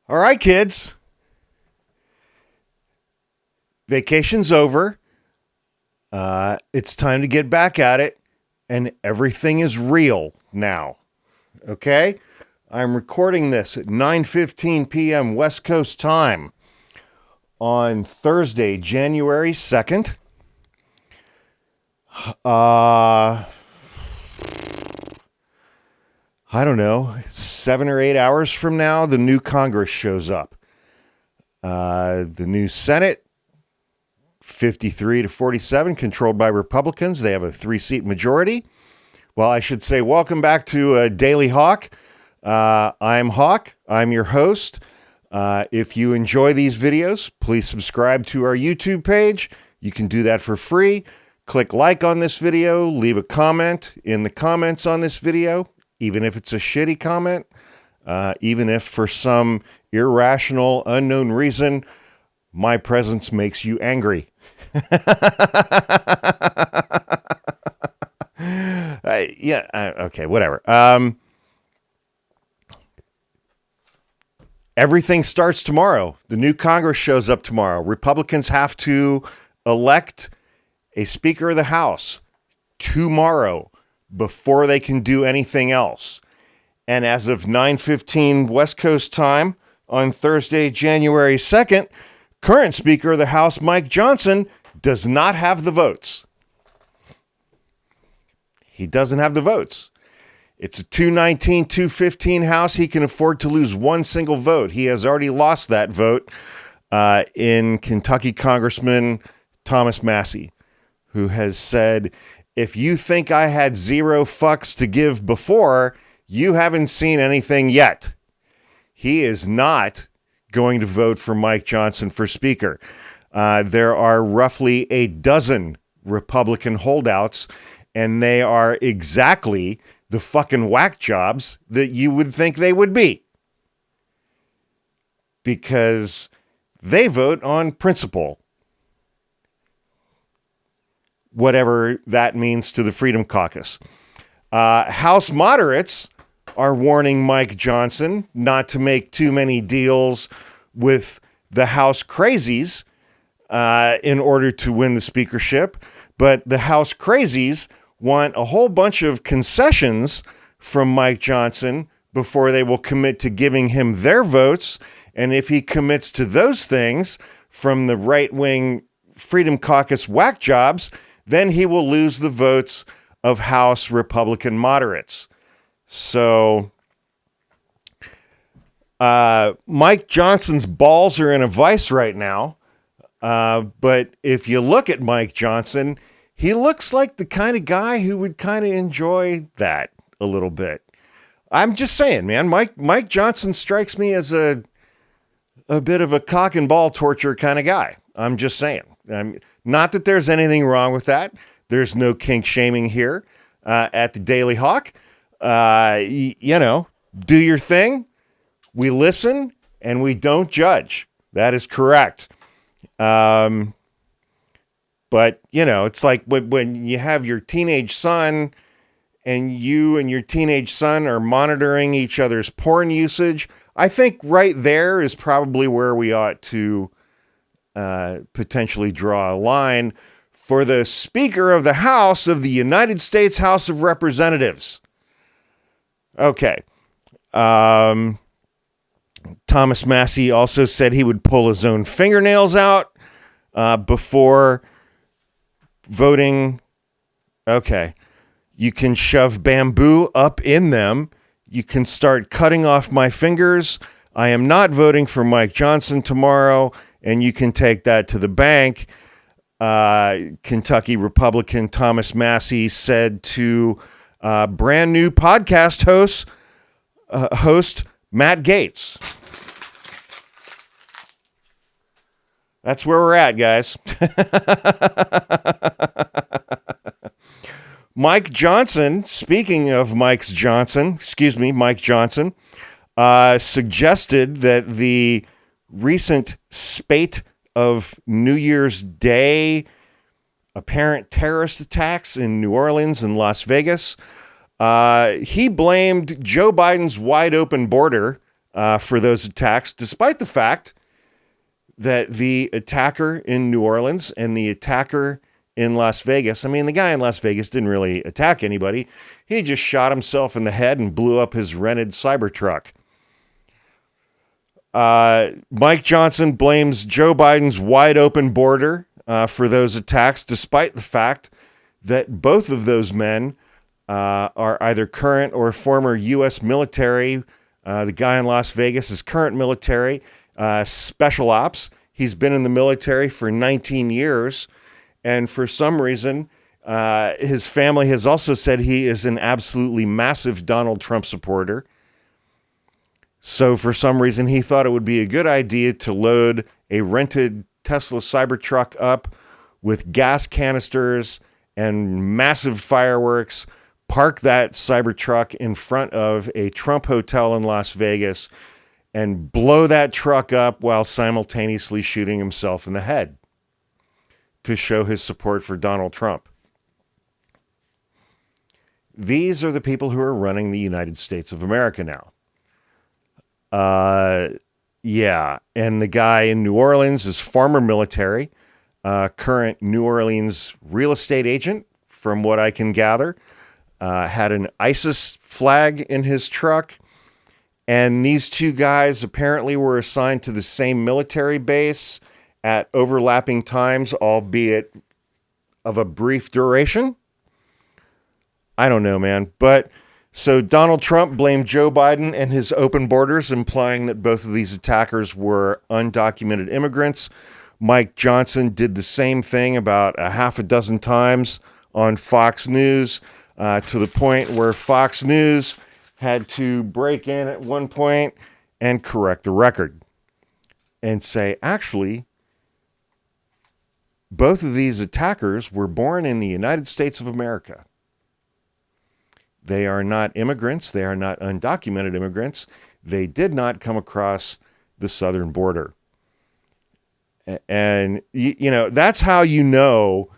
All right, kids. Vacation's over. It's time to get back at it, and everything is real now. Okay? I'm recording this at 9:15 p.m. West Coast time on Thursday, January 2nd. I don't know, 7 or 8 hours from now, the new Congress shows up. The new Senate, 53 to 47, controlled by Republicans. They have a 3-seat majority. Well, I should say, welcome back to Daily Hawk. I'm Hawk. I'm your host. If you enjoy these videos, please subscribe to our YouTube page. You can do that for free. Click like on this video. Leave a comment in the comments on this video, even if it's a shitty comment, even if for some irrational, unknown reason, my presence makes you angry. Okay, whatever. Everything starts tomorrow. The new Congress shows up tomorrow. Republicans have to elect a Speaker of the House tomorrow before they can do anything else. And as of 9:15 West Coast time on Thursday, January 2nd, current Speaker of the House, Mike Johnson, does not have the votes. He doesn't have the votes. It's a 219, 215 House. He can afford to lose one single vote. He has already lost that vote in Kentucky Congressman Thomas Massie, who has said, if you think I had zero fucks to give before, you haven't seen anything yet. He is not going to vote for Mike Johnson for Speaker. There are roughly a dozen Republican holdouts, and they are exactly the fucking whack jobs that you would think they would be. Because they vote on principle. Whatever that means to the Freedom Caucus. House moderates are warning Mike Johnson not to make too many deals with the House crazies in order to win the speakership. But the House crazies want a whole bunch of concessions from Mike Johnson before they will commit to giving him their votes. And if he commits to those things from the right-wing Freedom Caucus whack jobs, then he will lose the votes of House Republican moderates. So Mike Johnson's balls are in a vice right now. But if you look at Mike Johnson, he looks like the kind of guy who would kind of enjoy that a little bit. I'm just saying, man, Mike Johnson strikes me as a bit of a cock and ball torture kind of guy. I'm just saying. Not that there's anything wrong with that. There's no kink shaming here at the Daily Hawk. Do your thing. We listen and we don't judge. That is correct. But, it's like when you have your teenage son and you and your teenage son are monitoring each other's porn usage. I think right there is probably where we ought to potentially draw a line for the Speaker of the House of the United States House of Representatives. Okay. Thomas Massie also said he would pull his own fingernails out before voting. Okay. You can shove bamboo up in them. You can start cutting off my fingers. I am not voting for Mike Johnson tomorrow, and you can take that to the bank. Kentucky Republican Thomas Massie said to brand new podcast host Matt Gaetz. That's where we're at, guys. Mike Johnson, speaking of Mike Johnson, suggested that the recent spate of New Year's Day apparent terrorist attacks in New Orleans and Las Vegas, he blamed Joe Biden's wide open border for those attacks, despite the fact that the attacker in New Orleans and the attacker in Las Vegas, I mean, the guy in Las Vegas didn't really attack anybody. He just shot himself in the head and blew up his rented Cybertruck. Mike Johnson blames Joe Biden's wide open border for those attacks, despite the fact that both of those men are either current or former U.S. military. The guy in Las Vegas is current military, special ops. He's been in the military for 19 years. And for some reason, his family has also said he is an absolutely massive Donald Trump supporter. So for some reason, he thought it would be a good idea to load a rented Tesla Cybertruck up with gas canisters and massive fireworks, park that Cybertruck in front of a Trump hotel in Las Vegas, and blow that truck up while simultaneously shooting himself in the head to show his support for Donald Trump. These are the people who are running the United States of America now. Yeah. And the guy in New Orleans is former military, current New Orleans real estate agent, from what I can gather, had an ISIS flag in his truck. And these two guys apparently were assigned to the same military base at overlapping times, albeit of a brief duration. I don't know, man. But so Donald Trump blamed Joe Biden and his open borders, implying that both of these attackers were undocumented immigrants. Mike Johnson did the same thing about a half a dozen times on Fox News, to the point where Fox News had to break in at one point and correct the record and say, actually, both of these attackers were born in the United States of America. They are not immigrants. They are not undocumented immigrants. They did not come across the southern border. And, you know, that's how you know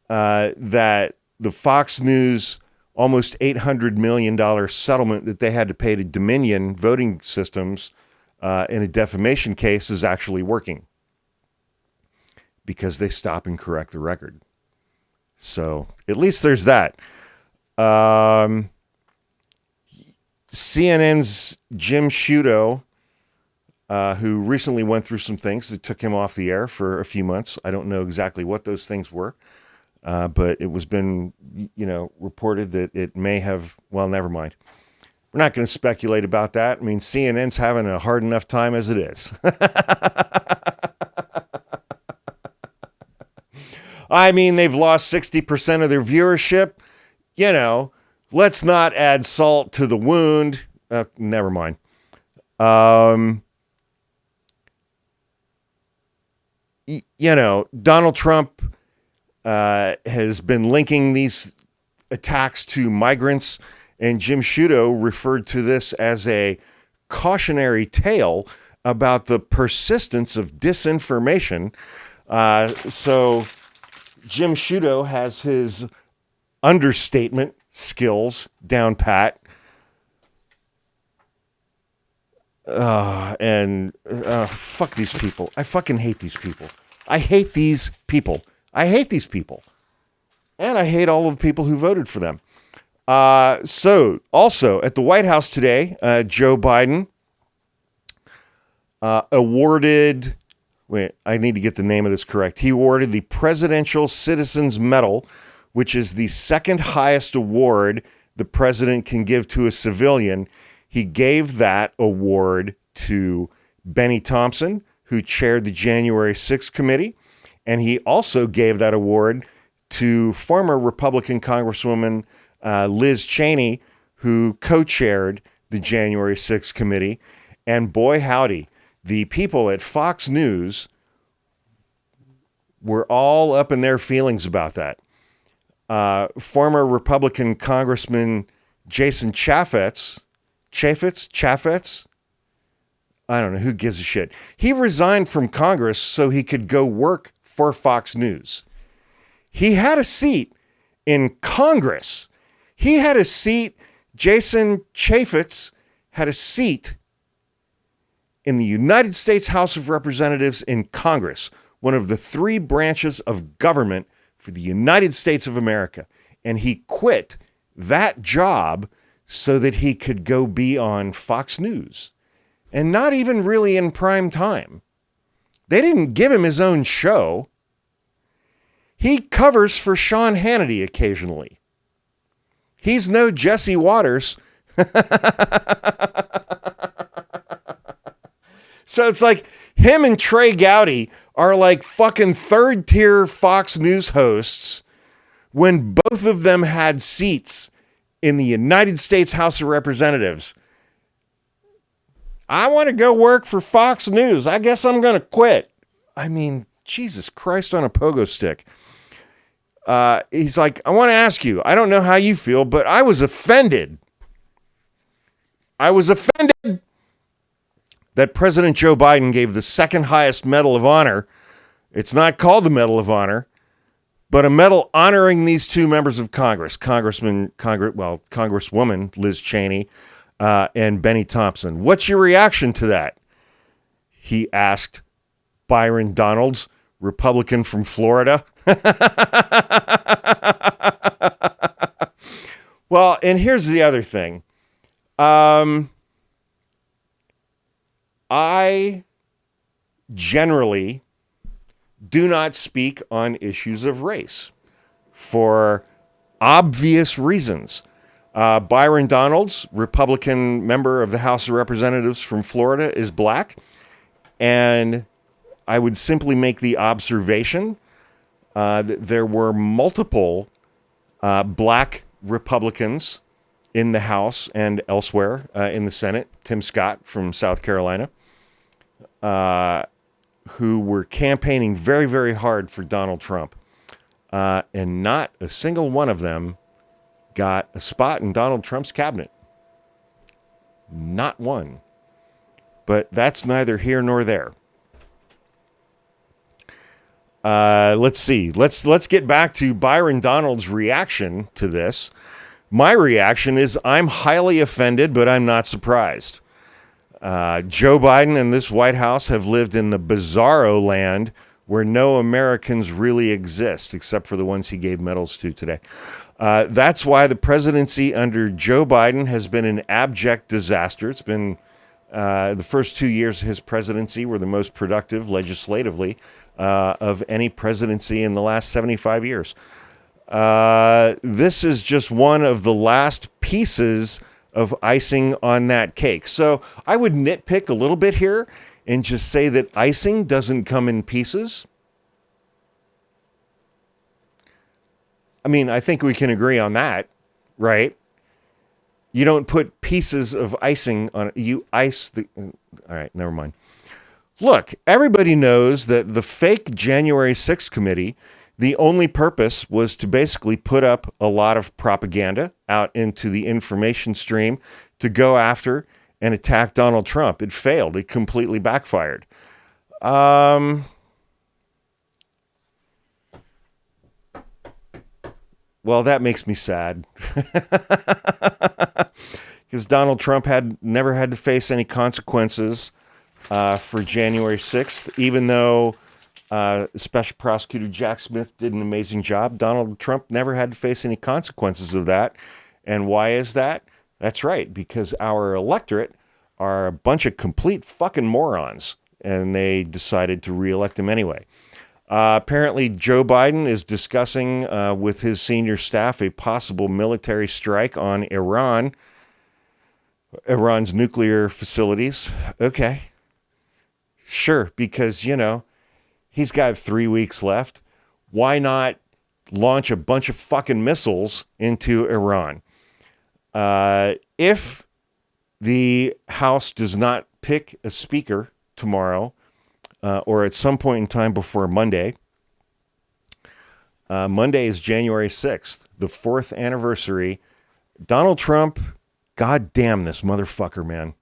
that the Fox News almost $800 million settlement that they had to pay to Dominion voting systems in a defamation case is actually working, because they stop and correct the record. So at least there's that. CNN's Jim Sciutto, who recently went through some things that took him off the air for a few months. I don't know exactly what those things were, but it was been, reported that it may have, well, never mind. We're not going to speculate about that. I mean, CNN's having a hard enough time as it is. I mean, they've lost 60% of their viewership. Let's not add salt to the wound. Never mind. Donald Trump has been linking these attacks to migrants, and Jim Sciutto referred to this as a cautionary tale about the persistence of disinformation. So Jim Sciutto has his understatement skills down pat. Fuck these people. I fucking hate these people. I hate these people. I hate these people. And I hate all of the people who voted for them. So also at the White House today, Joe Biden awarded, I need to get the name of this correct. He awarded the Presidential Citizens Medal, which is the second highest award the president can give to a civilian. He gave that award to Benny Thompson, who chaired the January 6th committee. And he also gave that award to former Republican Congresswoman Liz Cheney, who co-chaired the January 6th committee. And boy, howdy, the people at Fox News were all up in their feelings about that. Former Republican Congressman Jason Chaffetz, I don't know, who gives a shit. He resigned from Congress so he could go work for Fox News. He had a seat in Congress. He had a seat. Jason Chaffetz had a seat in the United States House of Representatives in Congress, one of the three branches of government for the United States of America. And he quit that job so that he could go be on Fox News. And not even really in prime time. They didn't give him his own show. He covers for Sean Hannity occasionally. He's no Jesse Waters. So it's like him and Trey Gowdy are like fucking third-tier Fox News hosts when both of them had seats in the United States House of Representatives. I want to go work for Fox News. I guess I'm going to quit. I mean, Jesus Christ on a pogo stick. He's like, I want to ask you, I don't know how you feel, but I was offended. I was offended that President Joe Biden gave the second highest Medal of Honor. It's not called the Medal of Honor, but a medal honoring these two members of Congress, Congresswoman Liz Cheney and Benny Thompson. What's your reaction to that? He asked Byron Donalds, Republican from Florida. Well, and here's the other thing. I generally do not speak on issues of race for obvious reasons. Byron Donalds, Republican member of the House of Representatives from Florida, is black. And I would simply make the observation that there were multiple black Republicans in the House and elsewhere in the Senate. Tim Scott from South Carolina, who were campaigning very, very hard for Donald Trump. And not a single one of them got a spot in Donald Trump's cabinet. Not one. But that's neither here nor there. Let's see. Let's get back to Byron Donalds' reaction to this. My reaction is I'm highly offended, but I'm not surprised. Joe Biden and this White House have lived in the bizarro land where no Americans really exist, except for the ones he gave medals to today. That's why the presidency under Joe Biden has been an abject disaster. It's been the first 2 years of his presidency were the most productive legislatively of any presidency in the last 75 years. This is just one of the last pieces of icing on that cake. So I would nitpick a little bit here and just say that icing doesn't come in pieces. I mean, I think we can agree on that, right? You don't put pieces of icing on it. You ice the... All right, never mind. Look, everybody knows that the fake January 6th committee, the only purpose was to basically put up a lot of propaganda out into the information stream to go after and attack Donald Trump. It failed. It completely backfired. Well, that makes me sad. Because Donald Trump never had to face any consequences for January 6th, even though Special Prosecutor Jack Smith did an amazing job. Donald Trump never had to face any consequences of that. And why is that? That's right, because our electorate are a bunch of complete fucking morons, and they decided to reelect him anyway. Apparently, Joe Biden is discussing with his senior staff a possible military strike on Iran's nuclear facilities. Okay. Sure, because, he's got 3 weeks left. Why not launch a bunch of fucking missiles into Iran? If the House does not pick a speaker tomorrow, or at some point in time before Monday, Monday is January 6th, the 4th anniversary. Donald Trump, goddamn this motherfucker, man.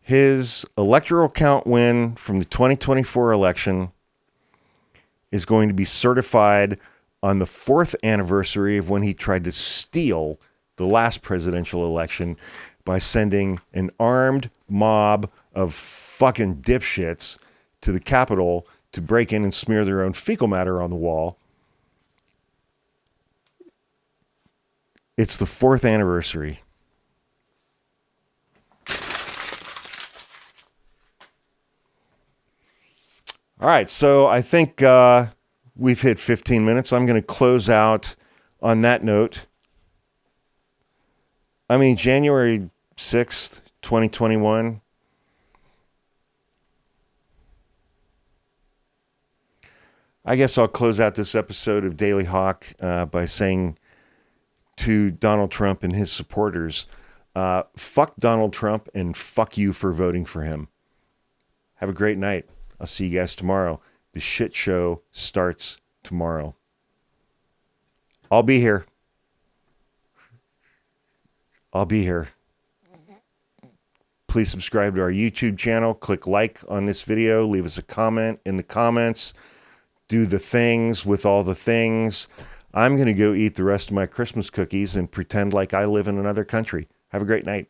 His electoral count win from the 2024 election is going to be certified on the 4th anniversary of when he tried to steal the last presidential election by sending an armed mob of fucking dipshits to the Capitol to break in and smear their own fecal matter on the wall. It's the 4th anniversary. All right, so I think we've hit 15 minutes. I'm going to close out on that note. I mean, January 6th, 2021. I guess I'll close out this episode of Daily Hawk by saying to Donald Trump and his supporters, fuck Donald Trump and fuck you for voting for him. Have a great night. I'll see you guys tomorrow. The shit show starts tomorrow. I'll be here. Please subscribe to our YouTube channel. Click like on this video. Leave us a comment in the comments. Do the things with all the things. I'm going to go eat the rest of my Christmas cookies and pretend like I live in another country. Have a great night.